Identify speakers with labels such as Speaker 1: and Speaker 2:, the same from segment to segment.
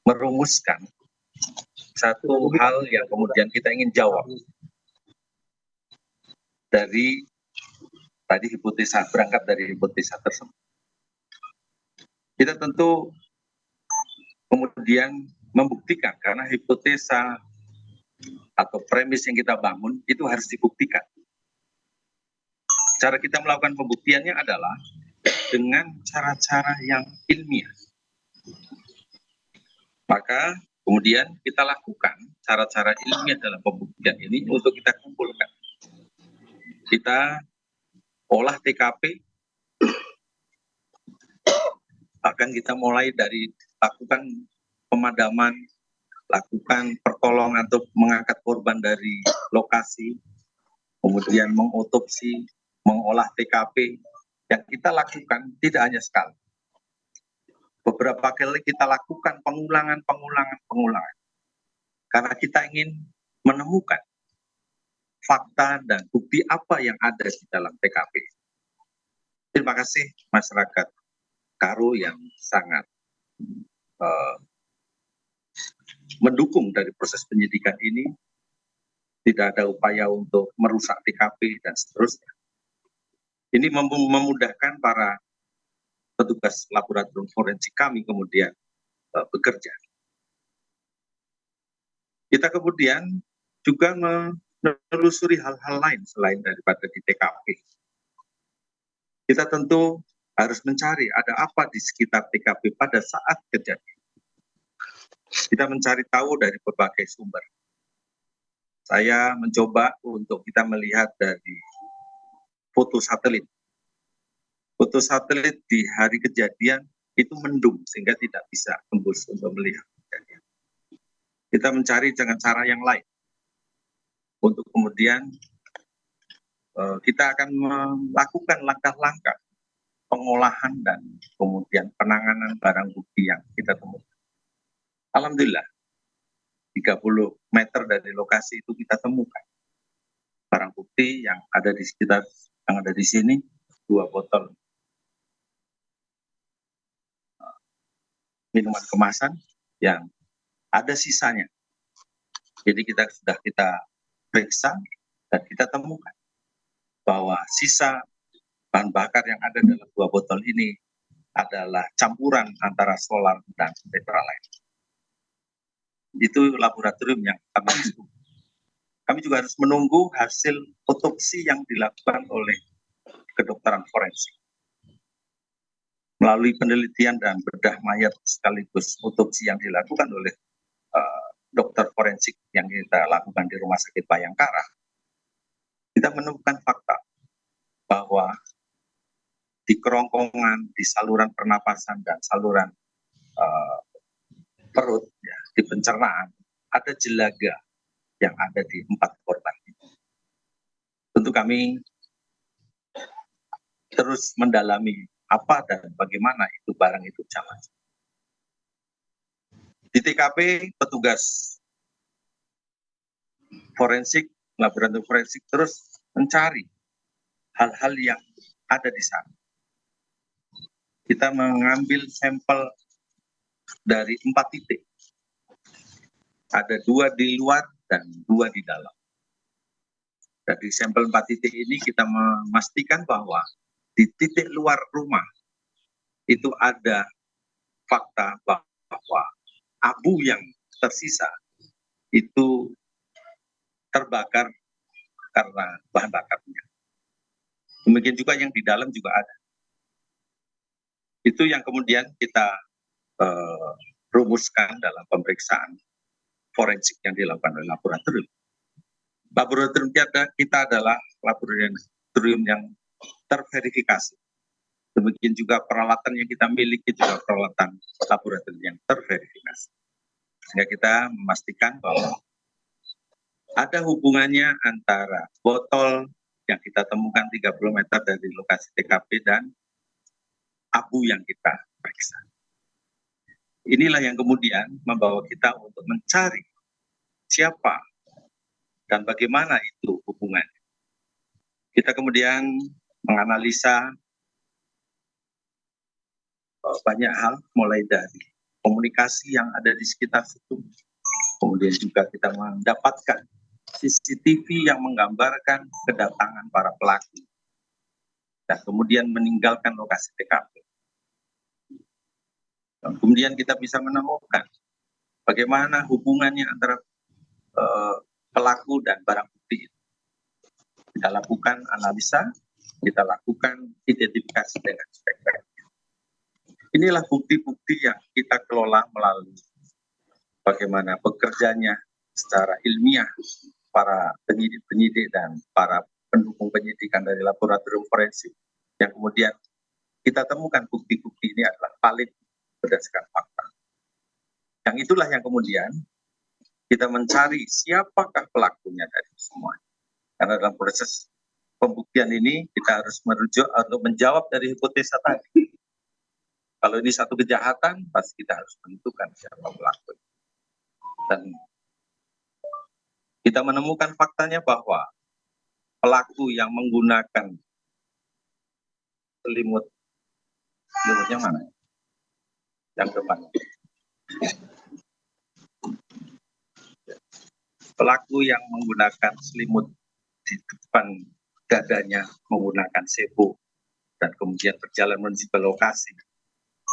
Speaker 1: merumuskan satu hal yang kemudian kita ingin jawab dari tadi hipotesa, berangkat dari hipotesa tersebut. Kita tentu kemudian membuktikan, karena hipotesa atau premis yang kita bangun itu harus dibuktikan. Cara kita melakukan pembuktiannya adalah dengan cara-cara yang ilmiah. Maka kemudian kita lakukan cara-cara ilmiah dalam pembuktian ini untuk kita kumpulkan. Kita olah TKP, bahkan kita mulai dari lakukan pemadaman, lakukan pertolongan untuk mengangkat korban dari lokasi, kemudian mengotopsi, mengolah TKP. Yang kita lakukan tidak hanya sekali. Beberapa kali kita lakukan pengulangan. Karena kita ingin menemukan fakta dan bukti apa yang ada di dalam TKP. Terima kasih masyarakat Karo yang sangat mendukung dari proses penyidikan ini. Tidak ada upaya untuk merusak TKP dan seterusnya. Ini memudahkan para petugas laboratorium forensik kami kemudian bekerja. Kita kemudian juga menelusuri hal-hal lain selain daripada di TKP. Kita tentu harus mencari ada apa di sekitar TKP pada saat kejadian. Kita mencari tahu dari berbagai sumber. Saya mencoba untuk kita melihat dari foto satelit. Foto satelit di hari kejadian itu mendung sehingga tidak bisa tembus untuk melihat kejadian. Kita mencari dengan cara yang lain. Untuk kemudian kita akan melakukan langkah-langkah pengolahan dan kemudian penanganan barang bukti yang kita temukan. Alhamdulillah, 30 meter dari lokasi itu kita temukan barang bukti yang ada di sekitar, yang ada di sini, 2 botol minuman kemasan yang ada sisanya. Jadi sudah kita periksa dan kita temukan bahwa sisa bahan bakar yang ada dalam 2 botol ini adalah campuran antara solar dan tetralite. Itu laboratorium yang kami lakukan. Kami juga harus menunggu hasil otopsi yang dilakukan oleh kedokteran forensik. Melalui penelitian dan bedah mayat sekaligus otopsi yang dilakukan oleh dokter forensik yang kita lakukan di Rumah Sakit Bayangkara, kita menemukan fakta bahwa di kerongkongan, di saluran pernapasan dan saluran perut, ya, di pencernaan, ada jelaga yang ada di 4 korban. Tentu kami terus mendalami apa dan bagaimana itu barang itu jalan. Di TKP, petugas forensik, laboratorium forensik terus mencari hal-hal yang ada di sana. Kita mengambil sampel dari 4 titik. Ada 2 di luar dan 2 di dalam. Dari sampel 4 titik ini kita memastikan bahwa di titik luar rumah itu ada fakta bahwa abu yang tersisa itu terbakar karena bahan bakarnya. Demikian juga yang di dalam juga ada. Itu yang kemudian kita rumuskan dalam pemeriksaan forensik yang dilakukan oleh laboratorium. Laboratorium kita adalah laboratorium yang terverifikasi. Demikian juga peralatan yang kita miliki juga peralatan laboratorium yang terverifikasi. Sehingga kita memastikan bahwa ada hubungannya antara botol yang kita temukan 30 meter dari lokasi TKP dan abu yang kita periksa. Inilah yang kemudian membawa kita untuk mencari siapa dan bagaimana itu hubungannya. Kita kemudian menganalisa banyak hal, mulai dari komunikasi yang ada di sekitar situ. Kemudian juga kita mendapatkan CCTV yang menggambarkan kedatangan para pelaku dan kemudian meninggalkan lokasi TKP. Dan kemudian kita bisa menemukan bagaimana hubungannya antara pelaku dan barang bukti. Kita lakukan analisa, kita lakukan identifikasi dengan spek-spek. Inilah bukti-bukti yang kita kelola melalui bagaimana bekerjanya secara ilmiah para penyidik-penyidik dan para pendukung penyidikan dari laboratorium forensik, yang kemudian kita temukan bukti-bukti ini adalah valid berdasarkan fakta. Yang itulah yang kemudian kita mencari siapakah pelakunya dari semua. Karena dalam proses pembuktian ini kita harus merujuk atau menjawab dari hipotesa tadi. Kalau ini satu kejahatan, pasti kita harus menentukan siapa pelaku. Dan kita menemukan faktanya bahwa pelaku yang menggunakan selimutnya mana? Yang depan. Pelaku yang menggunakan selimut di depan dadanya menggunakan sepo dan kemudian berjalan menuju ke lokasi,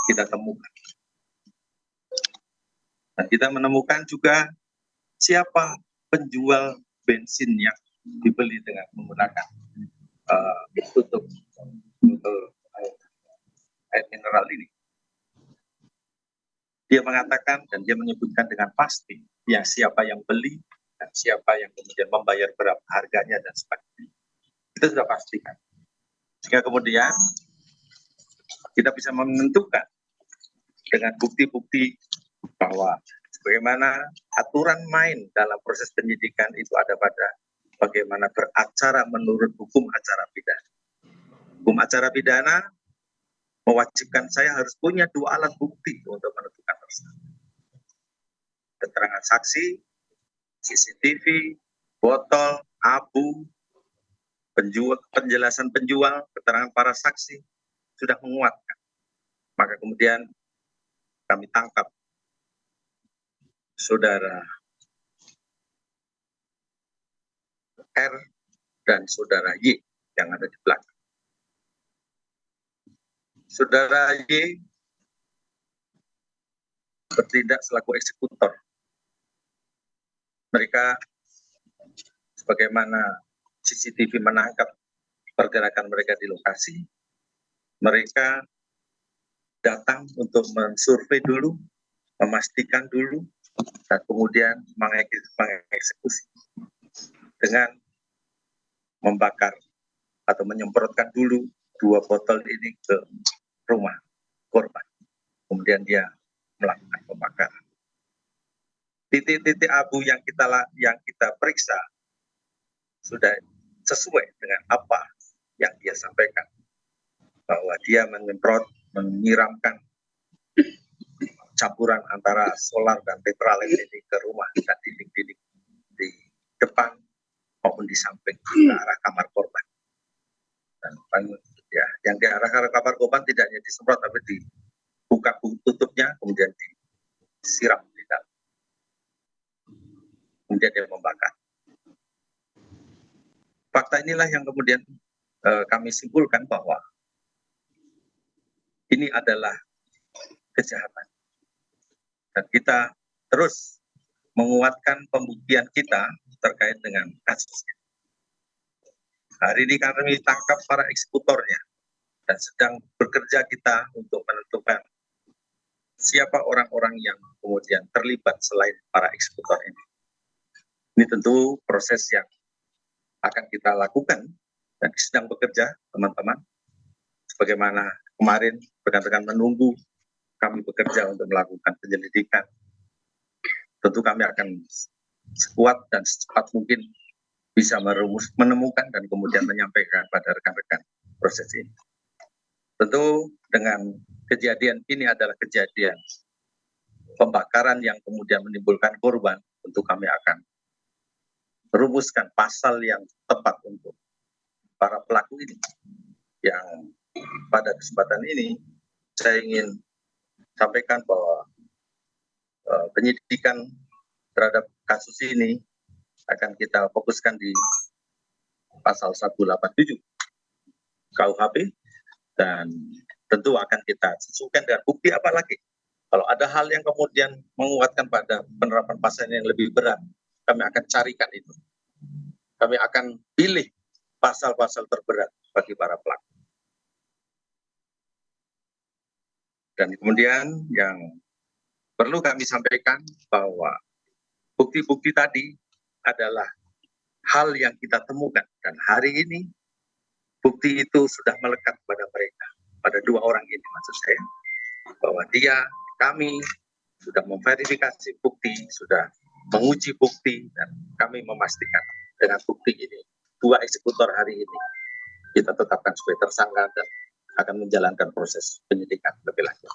Speaker 1: kita temukan. Dan kita menemukan juga siapa penjual bensin yang dibeli dengan menggunakan tutup air mineral ini. Dia mengatakan dan dia menyebutkan dengan pasti ya siapa yang beli dan siapa yang kemudian membayar berapa harganya dan sebagainya. Itu sudah pastikan. Sehingga kemudian kita bisa menentukan dengan bukti-bukti bahwa bagaimana aturan main dalam proses penyidikan itu ada pada bagaimana beracara menurut hukum acara pidana. Hukum acara pidana mewajibkan saya harus punya dua alat bukti untuk menentukan tersangka. Keterangan saksi, CCTV, botol, abu, penjelasan penjual, keterangan para saksi sudah menguatkan. Maka kemudian kami tangkap saudara R dan saudara Y yang ada di belakang. Saudara Y bertindak selaku eksekutor. Mereka sebagaimana CCTV menangkap pergerakan mereka di lokasi, mereka datang untuk mensurvei dulu, memastikan dulu, dan kemudian mengeksekusi dengan membakar atau menyemprotkan dulu 2 botol ini ke rumah korban. Kemudian dia melakukan pembakaran. Titik-titik abu yang kita periksa sudah sesuai dengan apa yang dia sampaikan, bahwa dia menyemprot, menyiramkan campuran antara solar dan tetralen ini ke rumah dan dinding-dinding di depan maupun di samping ke arah kamar korban. Dan ya, yang di arah kamar korban tidak hanya disemprot tapi dibuka tutupnya, kemudian disiram di dalam. Kemudian dia membakar. Fakta inilah yang kemudian kami simpulkan bahwa ini adalah kejahatan. Dan kita terus menguatkan pembuktian kita terkait dengan kasus ini. Hari ini kami tangkap para eksekutornya dan sedang bekerja kita untuk menentukan siapa orang-orang yang kemudian terlibat selain para eksekutor ini. Ini tentu proses yang akan kita lakukan dan sedang bekerja teman-teman. Sebagaimana kemarin rekan-rekan menunggu kami bekerja untuk melakukan penyelidikan. Tentu kami akan sekuat dan secepat mungkin bisa menemukan dan kemudian menyampaikan pada rekan-rekan proses ini. Tentu dengan kejadian ini adalah kejadian pembakaran yang kemudian menimbulkan korban, tentu kami akan merumuskan pasal yang tepat untuk para pelaku ini. Yang pada kesempatan ini saya ingin sampaikan bahwa penyidikan terhadap kasus ini akan kita fokuskan di pasal 187 KUHP, dan tentu akan kita sesuaikan dengan bukti apa lagi. Kalau ada hal yang kemudian menguatkan pada penerapan pasal yang lebih berat, kami akan carikan itu. Kami akan pilih pasal-pasal terberat bagi para pelaku. Dan kemudian yang perlu kami sampaikan bahwa bukti-bukti tadi adalah hal yang kita temukan. Dan hari ini bukti itu sudah melekat pada mereka, pada dua orang ini maksud saya, bahwa kami sudah memverifikasi bukti, sudah menguji bukti, dan kami memastikan dengan bukti ini, dua eksekutor hari ini kita tetapkan sebagai tersangka dan akan menjalankan proses penyidikan lebih lanjut.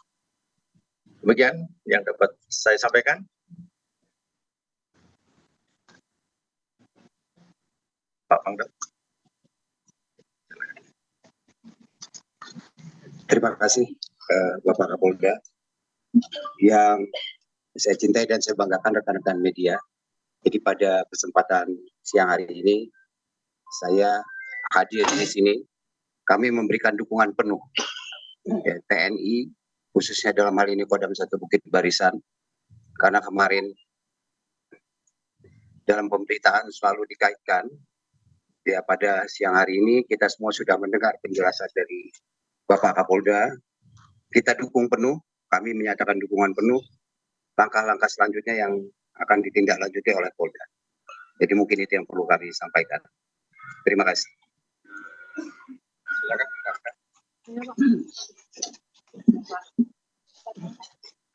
Speaker 1: Demikian yang dapat saya sampaikan. Pak Pangdam.
Speaker 2: Terima kasih Bapak Kapolda yang saya cintai dan saya banggakan rekan-rekan media. Jadi pada kesempatan siang hari ini saya hadir di sini. Kami memberikan dukungan penuh TNI, khususnya dalam hal ini Kodam 1 Bukit Barisan, karena kemarin dalam pemberitaan selalu dikaitkan ya, pada siang hari ini kita semua sudah mendengar penjelasan dari Bapak Kapolda. Kita dukung penuh, kami menyatakan dukungan penuh langkah-langkah selanjutnya yang akan ditindaklanjuti oleh Polda. Jadi mungkin itu yang perlu kami sampaikan. Terima kasih.
Speaker 1: Silakan.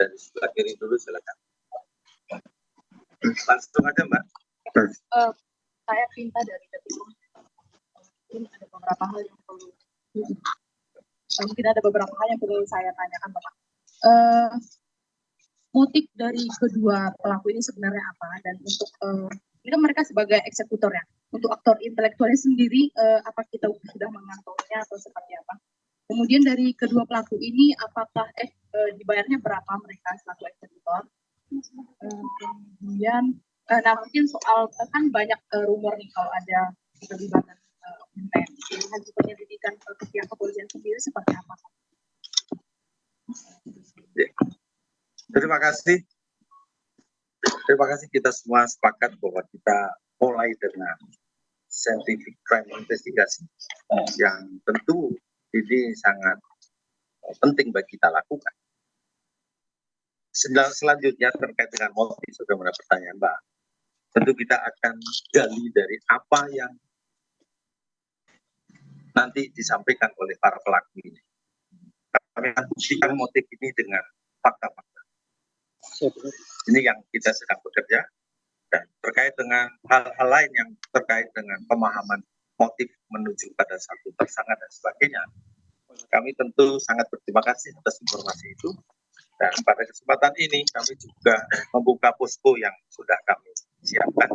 Speaker 1: Dari sebelah kiri dulu silakan. Langsung aja Mbak.
Speaker 3: Saya pinta dari Detikom. Mungkin ada beberapa hal yang perlu saya tanyakan, Bapak. Motif dari kedua pelaku ini sebenarnya apa? Dan untuk ini kan mereka sebagai eksekutor ya. Untuk aktor intelektualnya sendiri, apa kita sudah mengantonginya atau seperti apa? Kemudian dari kedua pelaku ini, apakah dibayarnya berapa mereka selaku eksekutor? Kemudian, nah mungkin soal kan banyak rumor nih kalau ada keterlibatan hasil penyelidikan ke pihak kepolisian sendiri seperti apa?
Speaker 1: Terima kasih. Terima kasih, kita semua sepakat bahwa kita mulai dengan scientific crime investigation yang tentu ini sangat penting bagi kita lakukan. Selanjutnya terkait dengan motif, sudah ada pertanyaan Mbak. Tentu kita akan gali dari apa yang nanti disampaikan oleh para pelaku ini. Kami akan buktikan motif ini dengan fakta-fakta. Ini yang kita sedang bekerja, dan terkait dengan hal-hal lain yang terkait dengan pemahaman motif menuju pada satu tersangka dan sebagainya. Kami tentu sangat berterima kasih atas informasi itu, dan pada kesempatan ini kami juga membuka posko yang sudah kami siapkan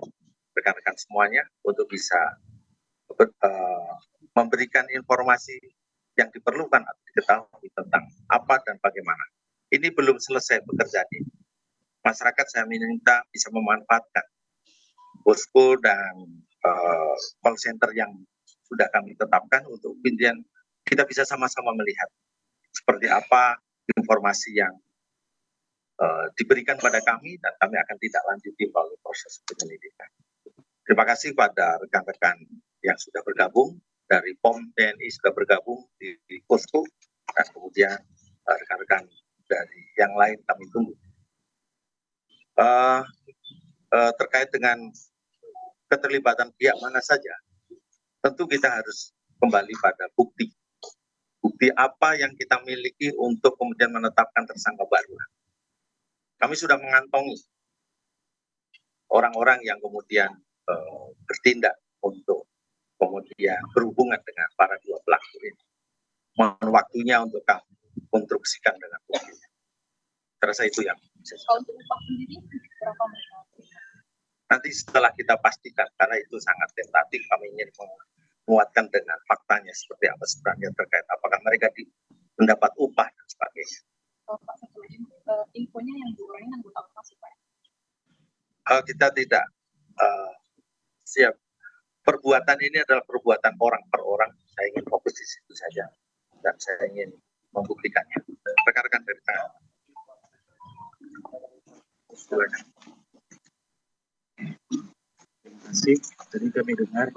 Speaker 1: rekan-rekan semuanya untuk bisa memberikan informasi yang diperlukan atau diketahui tentang apa dan bagaimana. Ini belum selesai pekerjaan ini. Masyarakat saya minta bisa memanfaatkan posko dan call center yang sudah kami tetapkan untuk kemudian kita bisa sama-sama melihat seperti apa informasi yang diberikan pada kami, dan kami akan tidak lanjuti melalui proses penyelidikan. Terima kasih pada rekan-rekan yang sudah bergabung dari POM TNI sudah bergabung di posko, dan kemudian rekan-rekan dari yang lain kami tunggu. Terkait dengan keterlibatan pihak mana saja, tentu kita harus kembali pada bukti. Bukti apa yang kita miliki untuk kemudian menetapkan tersangka baru. Kami sudah mengantongi orang-orang yang kemudian bertindak untuk kemudian berhubungan dengan para dua pelaku ini. Mohon waktunya untuk kami konstruksikan dengan bukti. Terasa itu yang bisa.
Speaker 3: Untuk upah sendiri berapa mereka?
Speaker 1: Nanti setelah kita pastikan, karena itu sangat tentatif, kami ingin menguatkan dengan faktanya seperti apa sebenarnya terkait apakah mereka mendapat upah dan sebagainya.
Speaker 3: Pak, satu lagi, infonya yang dua orang yang anggota ormas
Speaker 1: kita tidak siap. Perbuatan ini adalah perbuatan orang per orang. Saya ingin fokus di situ saja dan saya ingin membuktikannya. Rekan-rekan dari saya. Silakan.
Speaker 4: Terima kasih. Tadi kami dengar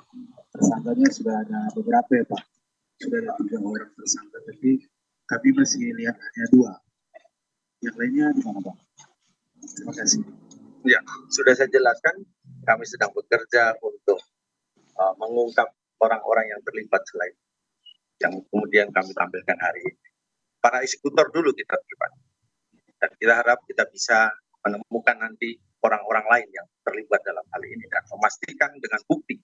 Speaker 4: tersangkanya sudah ada beberapa ya Pak. Sudah ada 3 orang tersangka, tapi kami masih lihat hanya 2. Yang lainnya di mana Pak? Terima kasih.
Speaker 1: Ya, sudah saya jelaskan. Kami sedang bekerja untuk mengungkap orang-orang yang terlibat selain yang kemudian kami tampilkan hari ini. Para eksekutor dulu kita terlibat. Dan kita harap kita bisa menemukan nanti orang-orang lain yang terlibat dalam hal ini dan memastikan dengan bukti,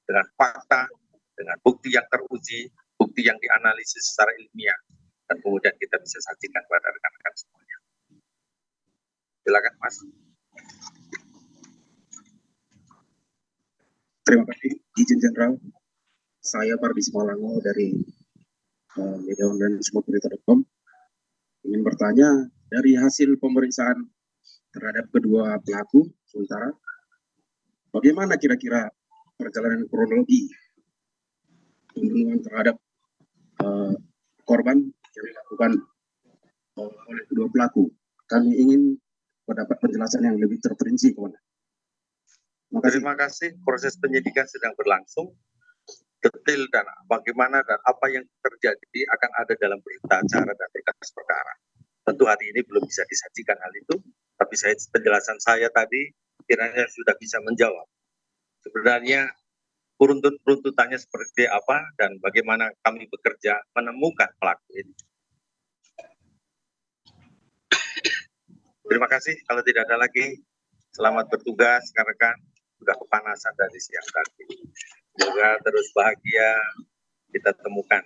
Speaker 1: dengan fakta, dengan bukti yang teruji, bukti yang dianalisis secara ilmiah, dan kemudian kita bisa sajikan kepada rekan-rekan semuanya. Silakan Mas.
Speaker 4: Terima kasih, izin Jenderal. Saya Pardi Simalango dari media online sumberberita.com. Ingin bertanya, dari hasil pemeriksaan terhadap kedua pelaku sementara, bagaimana kira-kira perjalanan kronologi pembunuhan terhadap korban yang dilakukan oleh kedua pelaku? Kami ingin mendapat penjelasan yang lebih terperinci kepada.
Speaker 1: Terima kasih. Proses penyidikan sedang berlangsung. Detail dan bagaimana dan apa yang terjadi akan ada dalam berita acara dan berkas perkara. Tentu hari ini belum bisa disajikan hal itu, tapi penjelasan saya tadi kiranya sudah bisa menjawab. Sebenarnya runtutannya seperti apa dan bagaimana kami bekerja menemukan pelaku ini. Terima kasih. Kalau tidak ada lagi, selamat bertugas rekan-rekan. Sudah kepanasan dari siang tadi. Semoga terus bahagia kita temukan.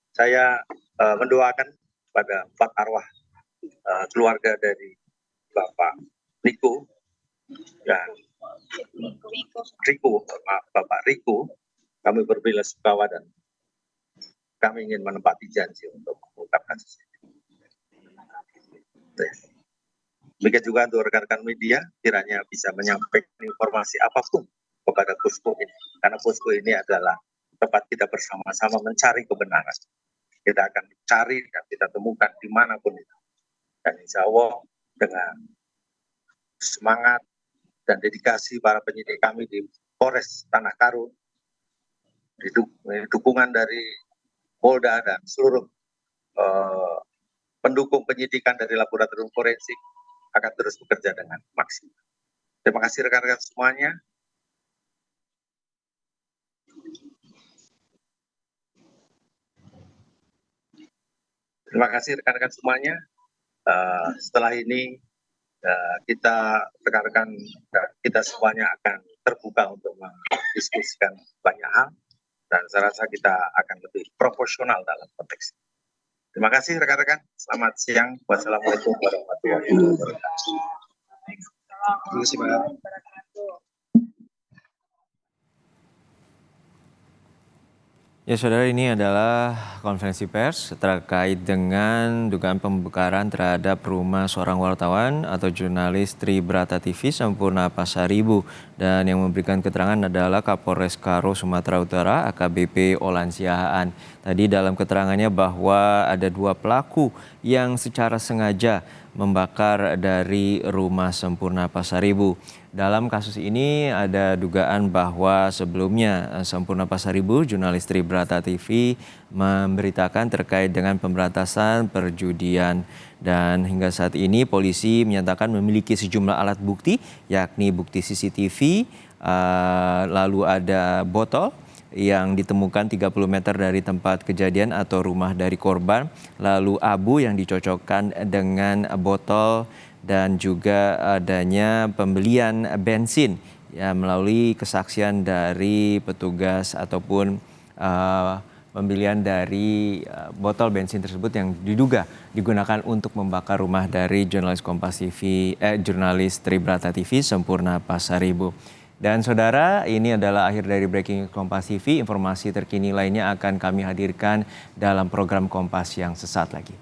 Speaker 1: Saya mendoakan pada 4 arwah keluarga dari Bapak Riko dan Bapak Riko. Kami berbela-sungkawa dan kami ingin menepati janji untuk mengungkap kasus ini. Demikian juga untuk rekan-rekan media, kiranya bisa menyampaikan informasi apapun kepada posko ini. Karena posko ini adalah tempat kita bersama-sama mencari kebenaran. Kita akan cari dan kita temukan dimanapun itu. Dan insya Allah dengan semangat dan dedikasi para penyidik kami di Polres Tanah Karo, dukungan dari Polda dan seluruh pendukung penyidikan dari laboratorium forensik, akan terus bekerja dengan maksimal. Terima kasih rekan-rekan semuanya. Terima kasih rekan-rekan semuanya. Setelah ini kita rekan-rekan kita semuanya akan terbuka untuk mendiskusikan banyak hal dan saya rasa kita akan lebih proporsional dalam konteks. Terima kasih rekan-rekan. Selamat siang. Wassalamualaikum warahmatullahi wabarakatuh.
Speaker 4: Terima kasih Pak.
Speaker 5: Ya saudara, ini adalah konferensi pers terkait dengan dugaan pembongkaran terhadap rumah seorang wartawan atau jurnalis Tribrata TV Sampurna Pasaribu. Dan yang memberikan keterangan adalah Kapolres Karo Sumatera Utara AKBP Olan Siahaan. Tadi dalam keterangannya bahwa ada 2 pelaku yang secara sengaja membakar dari rumah Sampurna Pasaribu. Dalam kasus ini ada dugaan bahwa sebelumnya Sampurna Pasaribu, jurnalis Tribrata TV, memberitakan terkait dengan pemberantasan perjudian. Dan hingga saat ini polisi menyatakan memiliki sejumlah alat bukti, yakni bukti CCTV, lalu ada botol yang ditemukan 30 meter dari tempat kejadian atau rumah dari korban, lalu abu yang dicocokkan dengan botol, dan juga adanya pembelian bensin ya melalui kesaksian dari petugas ataupun pembelian dari botol bensin tersebut yang diduga digunakan untuk membakar rumah dari jurnalis jurnalis Tribrata TV Sampurna Pasaribu. Dan saudara, ini adalah akhir dari Breaking Kompas TV. Informasi terkini lainnya akan kami hadirkan dalam program Kompas yang sesaat lagi.